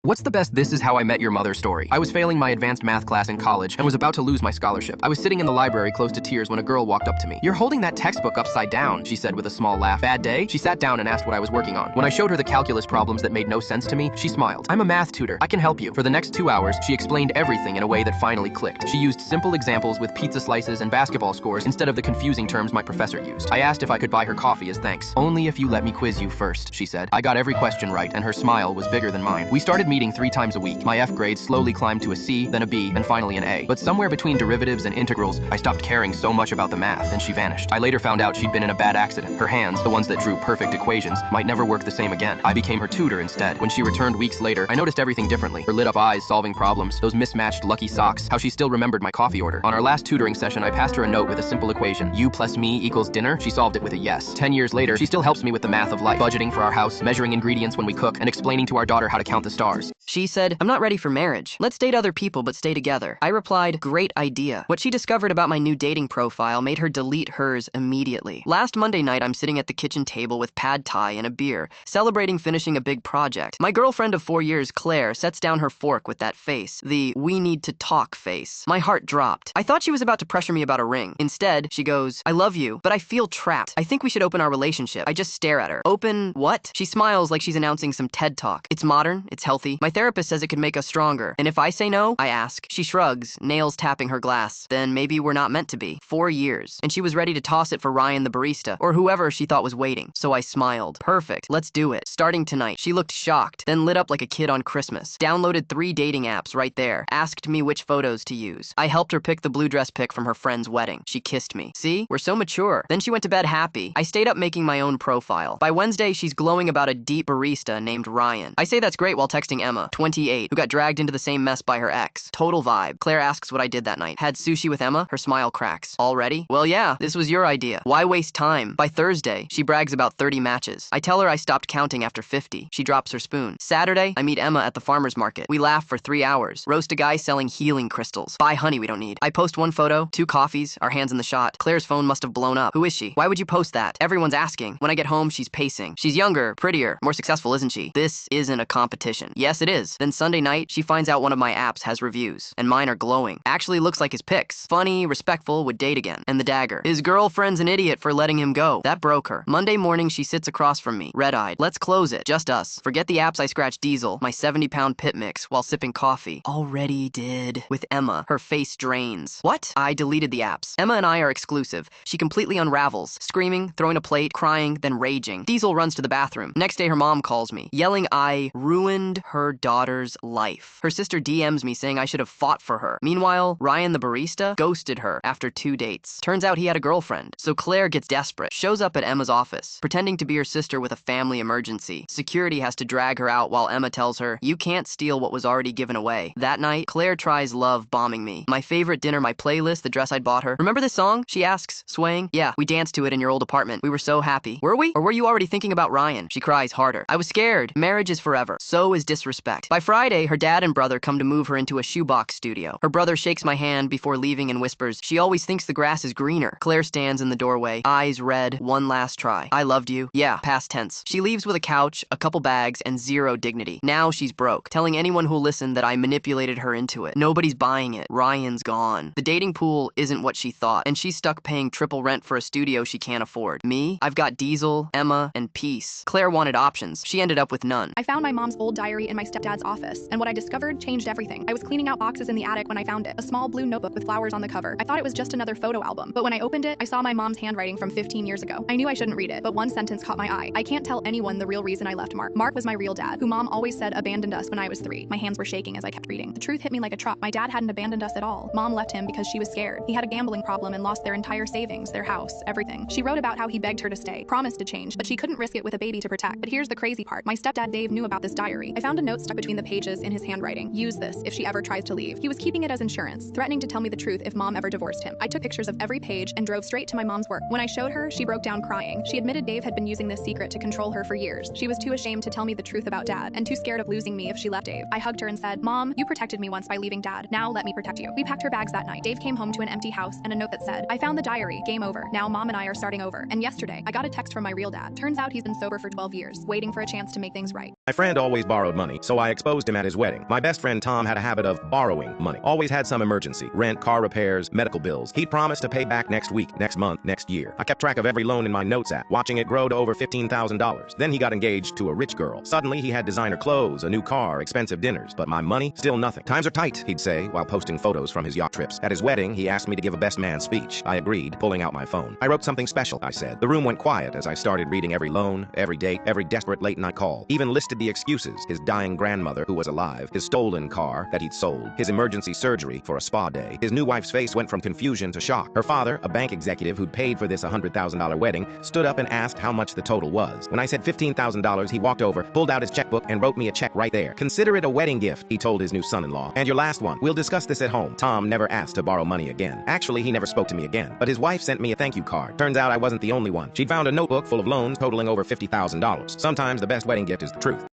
What's the best "This is how I met your mother" story? I was failing my advanced math class in college and was about to lose my scholarship. I was sitting in the library close to tears when a girl walked up to me. "You're holding that textbook upside down," she said with a small laugh. "Bad day?" She sat down and asked what I was working on. When I showed her the calculus problems that made no sense to me, she smiled. "I'm a math tutor. I can help you." For the next 2 hours, she explained everything in a way that finally clicked. She used simple examples with pizza slices and basketball scores instead of the confusing terms my professor used. I asked if I could buy her coffee as thanks. "Only if you let me quiz you first," she said. I got every question right, and her smile was bigger than mine. We started meeting 3 times a week. My F grade slowly climbed to a C, then a B, and finally an A. But somewhere between derivatives and integrals, I stopped caring so much about the math, and she vanished. I later found out she'd been in a bad accident. Her hands, the ones that drew perfect equations, might never work the same again. I became her tutor instead. When she returned weeks later, I noticed everything differently. Her lit-up eyes solving problems, those mismatched lucky socks, how she still remembered my coffee order. On our last tutoring session, I passed her a note with a simple equation. U plus me equals dinner. She solved it with a yes. 10 years later, she still helps me with the math of life, budgeting for our house, measuring ingredients when we cook, and explaining to our daughter how to count the stars. She said, "I'm not ready for marriage. Let's date other people but stay together." I replied, "Great idea." What she discovered about my new dating profile made her delete hers immediately. Last Monday night, I'm sitting at the kitchen table with pad thai and a beer, celebrating finishing a big project. My girlfriend of 4 years, Claire, sets down her fork with that face, the "we need to talk" face. My heart dropped. I thought she was about to pressure me about a ring. Instead, she goes, "I love you, but I feel trapped. I think we should open our relationship." I just stare at her. "Open what?" She smiles like she's announcing some TED Talk. "It's modern, it's healthy. My therapist says it could make us stronger. And if I say no?" I ask. She shrugs, nails tapping her glass. "Then maybe we're not meant to be." 4 years. And she was ready to toss it for Ryan the barista, or whoever she thought was waiting. So I smiled. "Perfect, let's do it. Starting tonight." She looked shocked, then lit up like a kid on Christmas. Downloaded 3 dating apps right there. Asked me which photos to use. I helped her pick the blue dress pic from her friend's wedding. She kissed me. See? We're so mature. Then she went to bed happy. I stayed up making my own profile. By Wednesday, she's glowing about a deep barista named Ryan. I say that's great while texting Emma, 28, who got dragged into the same mess by her ex. Total vibe. Claire asks what I did that night. "Had sushi with Emma?" Her smile cracks. "Already?" "Well, yeah, this was your idea. Why waste time?" By Thursday, she brags about 30 matches. I tell her I stopped counting after 50. She drops her spoon. Saturday, I meet Emma at the farmer's market. We laugh for 3 hours. Roast a guy selling healing crystals. Buy honey we don't need. I post 1 photo, 2 coffees, our hands in the shot. Claire's phone must have blown up. Who is she? Why would you post that? Everyone's asking. When I get home, she's pacing. She's younger, prettier, more successful, isn't she? This isn't a competition. Yes, it is. Then Sunday night, she finds out one of my apps has reviews, and mine are glowing. Actually looks like his pics. Funny, respectful, would date again. And the dagger. His girlfriend's an idiot for letting him go. That broke her. Monday morning, she sits across from me, red-eyed. Let's close it. Just us. Forget the apps I scratched Diesel, my 70-pound pit mix, while sipping coffee. Already did. With Emma. Her face drains. What? I deleted the apps. Emma and I are exclusive. She completely unravels, screaming, throwing a plate, crying, then raging. Diesel runs to the bathroom. Next day, her mom calls me, yelling I ruined her daughter's life. Her sister DMs me saying I should have fought for her. Meanwhile, Ryan the barista ghosted her after 2 dates. Turns out he had a girlfriend. So Claire gets desperate, shows up at Emma's office, pretending to be her sister with a family emergency. Security has to drag her out while Emma tells her, "You can't steal what was already given away." That night, Claire tries love bombing me. My favorite dinner, my playlist, the dress I'd bought her. "Remember this song?" she asks, swaying. "Yeah, we danced to it in your old apartment. We were so happy." "Were we? Or were you already thinking about Ryan?" She cries harder. "I was scared. Marriage is forever. So is disrespect." By Friday, her dad and brother come to move her into a shoebox studio. Her brother shakes my hand before leaving and whispers, "She always thinks the grass is greener." Claire stands in the doorway, eyes red, one last try. "I loved you." Yeah, past tense. She leaves with a couch, a couple bags, and 0 dignity. Now she's broke, telling anyone who'll listen that I manipulated her into it. Nobody's buying it. Ryan's gone. The dating pool isn't what she thought, and she's stuck paying triple rent for a studio she can't afford. Me? I've got Diesel, Emma, and peace. Claire wanted options. She ended up with none. I found my mom's old diary in my stepdad's office, and what I discovered changed everything. I was cleaning out boxes in the attic when I found it, a small blue notebook with flowers on the cover. I thought it was just another photo album, but when I opened it, I saw my mom's handwriting from 15 years ago. I knew I shouldn't read it, but one sentence caught my eye. "I can't tell anyone the real reason I left Mark. Mark was my real dad, who mom always said abandoned us when I was 3. My hands were shaking as I kept reading. The truth hit me like a truck. My dad hadn't abandoned us at all. Mom left him because she was scared. He had a gambling problem and lost their entire savings, their house, everything. She wrote about how he begged her to stay, promised to change, but she couldn't risk it with a baby to protect. But here's the crazy part. My stepdad Dave knew about this diary. I found a note stuck between the pages in his handwriting. Use this if she ever tries to leave. He was keeping it as insurance, threatening to tell me the truth if mom ever divorced him. I took pictures of every page and drove straight to my mom's work. When I showed her, she broke down crying. She admitted Dave had been using this secret to control her for years. She was too ashamed to tell me the truth about dad, and too scared of losing me if she left Dave. I hugged her and said, "Mom, you protected me once by leaving dad. Now let me protect you." We packed her bags that night. Dave came home to an empty house and a note that said, "I found the diary. Game over. Now mom and I are starting over." And yesterday, I got a text from my real dad. Turns out he's been sober for 12 years, waiting for a chance to make things right. My friend always borrowed money. money, so I exposed him at his wedding. My best friend Tom had a habit of borrowing money. Always had some emergency. Rent, car repairs, medical bills. He'd promised to pay back next week, next month, next year. I kept track of every loan in my notes app, watching it grow to over $15,000. Then he got engaged to a rich girl. Suddenly, he had designer clothes, a new car, expensive dinners. But my money? Still nothing. Times are tight, he'd say, while posting photos from his yacht trips. At his wedding, he asked me to give a best man speech. I agreed, pulling out my phone. I wrote something special, I said. The room went quiet as I started reading every loan, every date, every desperate late-night call. Even listed the excuses: his dying grandmother who was alive, his stolen car that he'd sold, his emergency surgery for a spa day. His new wife's face went from confusion to shock. Her father, a bank executive who'd paid for this $100,000 wedding, stood up and asked how much the total was. When I said $15,000, he walked over, pulled out his checkbook, and wrote me a check right there. "Consider it a wedding gift," he told his new son-in-law. "And your last one. We'll discuss this at home." Tom never asked to borrow money again. Actually, he never spoke to me again. But his wife sent me a thank you card. Turns out I wasn't the only one. She'd found a notebook full of loans totaling over $50,000. Sometimes the best wedding gift is the truth.